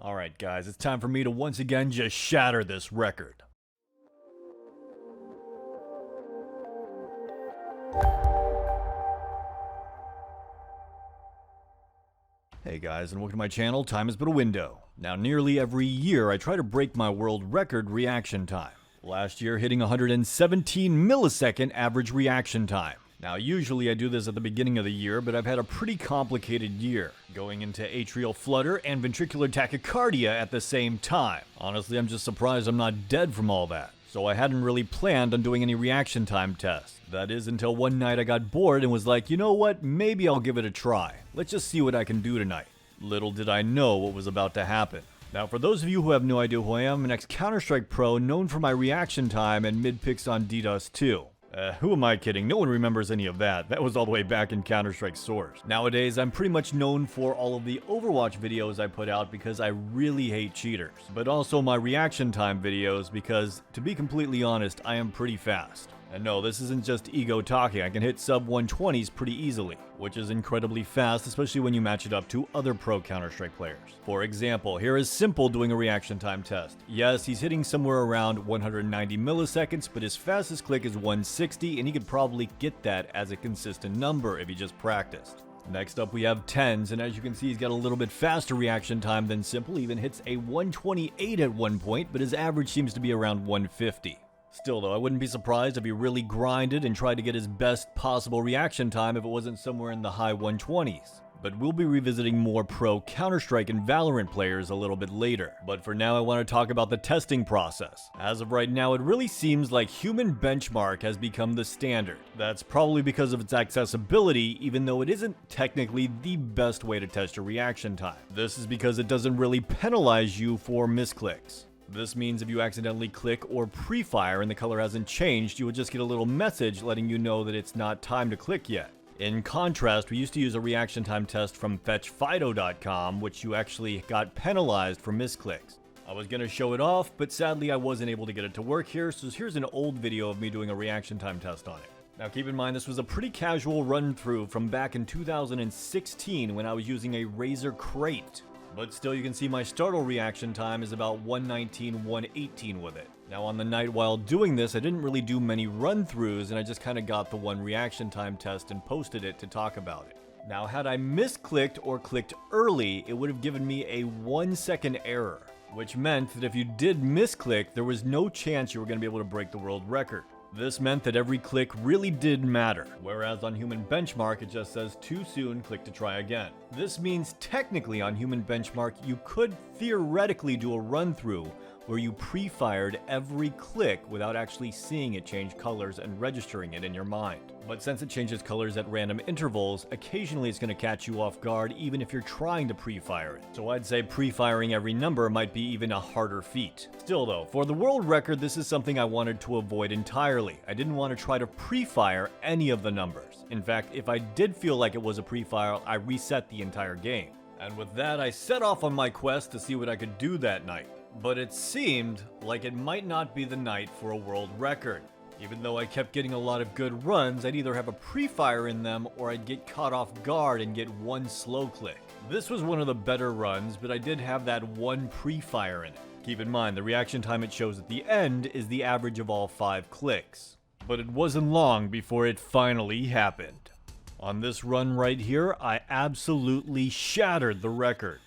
Alright guys, it's time for me to once again just shatter this record. Hey guys, and welcome to my channel, Time Has Been a Window. Now nearly every year I try to break my world record reaction time. Last year hitting 117 millisecond average reaction time. Now usually I do this at the beginning of the year, but I've had a pretty complicated year, going into atrial flutter and ventricular tachycardia at the same time. Honestly, I'm just surprised I'm not dead from all that. So I hadn't really planned on doing any reaction time tests. That is until one night I got bored and was like, you know what, maybe I'll give it a try. Let's just see what I can do tonight. Little did I know what was about to happen. Now for those of you who have no idea who I am, I'm an ex-Counter-Strike pro known for my reaction time and mid-picks on DDoS 2. Who am I kidding? No one remembers any of that. That was all the way back in Counter-Strike Source. Nowadays, I'm pretty much known for all of the Overwatch videos I put out because I really hate cheaters. But also my reaction time videos because, to be completely honest, I am pretty fast. And no, this isn't just ego talking, I can hit sub 120s pretty easily, which is incredibly fast, especially when you match it up to other pro Counter-Strike players. For example, here is Simple doing a reaction time test. Yes, he's hitting somewhere around 190 milliseconds, but his fastest click is 160, and he could probably get that as a consistent number if he just practiced. Next up we have Tens, and as you can see he's got a little bit faster reaction time than Simple. He even hits a 128 at one point, but his average seems to be around 150. Still though, I wouldn't be surprised if he really grinded and tried to get his best possible reaction time if it wasn't somewhere in the high 120s. But we'll be revisiting more pro Counter-Strike and Valorant players a little bit later. But for now I want to talk about the testing process. As of right now, it really seems like human benchmark has become the standard. That's probably because of its accessibility, even though it isn't technically the best way to test your reaction time. This is because it doesn't really penalize you for misclicks. This means if you accidentally click or pre-fire and the color hasn't changed, you will just get a little message letting you know that it's not time to click yet. In contrast, we used to use a reaction time test from fetchfido.com, which you actually got penalized for misclicks. I was going to show it off, but sadly I wasn't able to get it to work here, so here's an old video of me doing a reaction time test on it. Now keep in mind this was a pretty casual run through from back in 2016 when I was using a Razer crate. But still, you can see my startle reaction time is about 119, 118 with it. Now on the night while doing this, I didn't really do many run-throughs and I just kind of got the one reaction time test and posted it to talk about it. Now had I misclicked or clicked early, it would have given me a 1-second error, which meant that if you did misclick, there was no chance you were going to be able to break the world record. This meant that every click really did matter, whereas on Human Benchmark it just says too soon, click to try again. This means technically on Human Benchmark you could theoretically do a run through where you pre-fired every click without actually seeing it change colors and registering it in your mind. But since it changes colors at random intervals, occasionally it's going to catch you off guard even if you're trying to pre-fire it. So I'd say pre-firing every number might be even a harder feat. Still though, for the world record this is something I wanted to avoid entirely. I didn't want to try to pre-fire any of the numbers. In fact, if I did feel like it was a pre-fire, I reset the entire game. And with that, I set off on my quest to see what I could do that night. But it seemed like it might not be the night for a world record. Even though I kept getting a lot of good runs, I'd either have a pre-fire in them or I'd get caught off guard and get one slow click. This was one of the better runs, but I did have that one pre-fire in it. Keep in mind, the reaction time it shows at the end is the average of all 5 clicks. But it wasn't long before it finally happened. On this run right here, I absolutely shattered the record.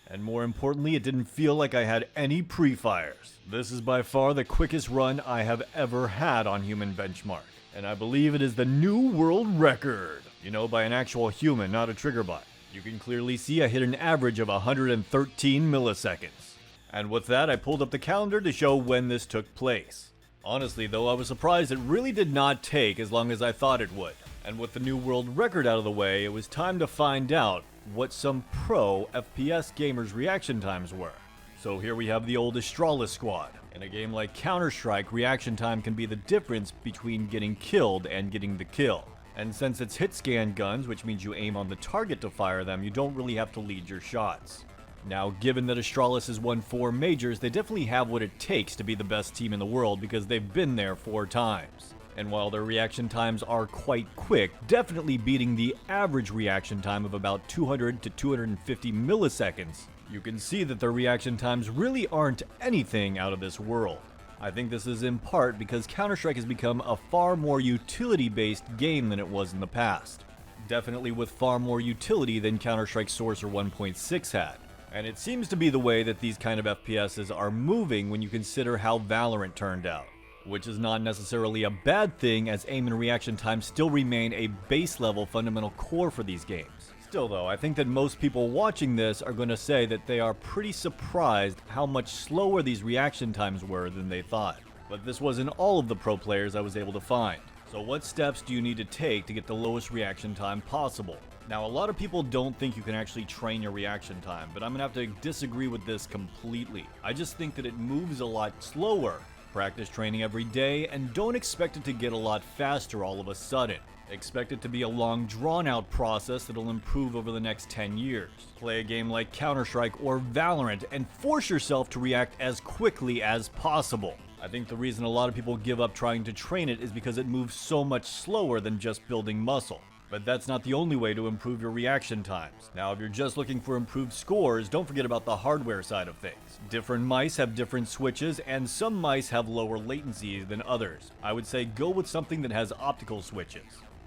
And more importantly, it didn't feel like I had any pre-fires. This is by far the quickest run I have ever had on Human Benchmark. And I believe it is the new world record. You know, by an actual human, not a trigger bot. You can clearly see I hit an average of 113 milliseconds. And with that, I pulled up the calendar to show when this took place. Honestly though, I was surprised it really did not take as long as I thought it would. And with the new world record out of the way, it was time to find out what some pro FPS gamers' reaction times were. So here we have the old Astralis squad. In a game like Counter-Strike, reaction time can be the difference between getting killed and getting the kill. And since it's hit scan guns, which means you aim on the target to fire them, you don't really have to lead your shots. Now, given that Astralis has won 4 majors, they definitely have what it takes to be the best team in the world because they've been there 4 times. And while their reaction times are quite quick, definitely beating the average reaction time of about 200 to 250 milliseconds, You can see that their reaction times really aren't anything out of this world. I think this is in part because Counter-Strike has become a far more utility-based game than it was in the past. Definitely with far more utility than Counter-Strike Source or 1.6 had. And it seems to be the way that these kind of FPSs are moving when you consider how Valorant turned out. Which is not necessarily a bad thing, as aim and reaction time still remain a base level fundamental core for these games. Still though, I think that most people watching this are going to say that they are pretty surprised how much slower these reaction times were than they thought. But this wasn't all of the pro players I was able to find. So what steps do you need to take to get the lowest reaction time possible? Now, a lot of people don't think you can actually train your reaction time, but I'm gonna have to disagree with this completely. I just think that it moves a lot slower. Practice training every day, and don't expect it to get a lot faster all of a sudden. Expect it to be a long, drawn-out process that'll improve over the next 10 years. Play a game like Counter-Strike or Valorant, and force yourself to react as quickly as possible. I think the reason a lot of people give up trying to train it is because it moves so much slower than just building muscle. But that's not the only way to improve your reaction times. Now, if you're just looking for improved scores, don't forget about the hardware side of things. Different mice have different switches, and some mice have lower latency than others. I would say go with something that has optical switches.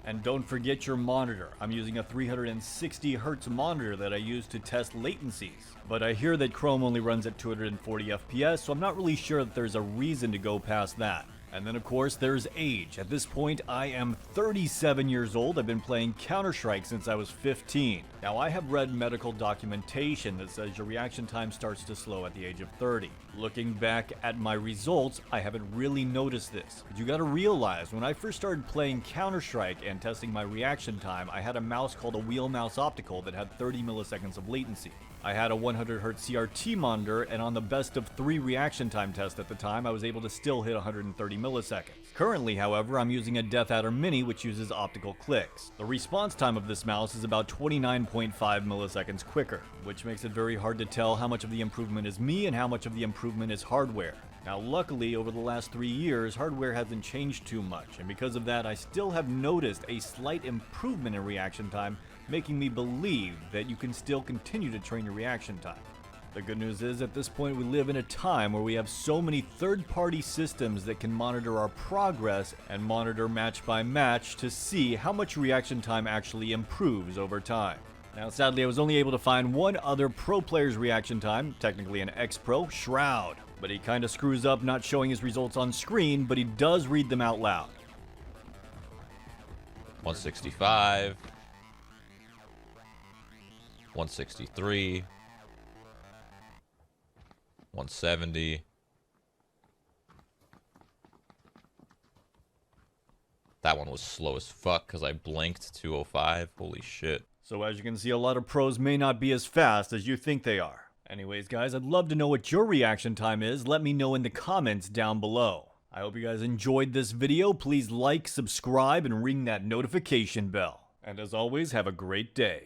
And don't forget your monitor. I'm using a 360 Hz monitor that I use to test latencies. But I hear that Chrome only runs at 240 FPS, so I'm not really sure that there's a reason to go past that. And then of course there's age. At this point I am 37 years old. I've been playing Counter-Strike since I was 15. Now I have read medical documentation that says your reaction time starts to slow at the age of 30. Looking back at my results, I haven't really noticed this. But you gotta realize, when I first started playing Counter-Strike and testing my reaction time, I had a mouse called a wheel mouse optical that had 30 milliseconds of latency. I had a 100 Hz CRT monitor, and on the best of 3 reaction time test at the time, I was able to still hit 130 milliseconds. Currently, however, I'm using a Death Adder Mini which uses optical clicks. The response time of this mouse is about 29.5 milliseconds quicker, which makes it very hard to tell how much of the improvement is me and how much of the improvement is hardware. Now luckily, over the last 3 years, hardware hasn't changed too much, and because of that, I still have noticed a slight improvement in reaction time, making me believe that you can still continue to train your reaction time. The good news is, at this point we live in a time where we have so many third-party systems that can monitor our progress and monitor match by match to see how much reaction time actually improves over time. Now sadly, I was only able to find one other pro player's reaction time, technically an ex-pro, Shroud. But he kinda screws up not showing his results on screen, but he does read them out loud. 165. 163. 170. That one was slow as fuck because I blinked 205. Holy shit. So as you can see, a lot of pros may not be as fast as you think they are. Anyways guys, I'd love to know what your reaction time is. Let me know in the comments down below. I hope you guys enjoyed this video. Please like, subscribe, and ring that notification bell. And as always, have a great day.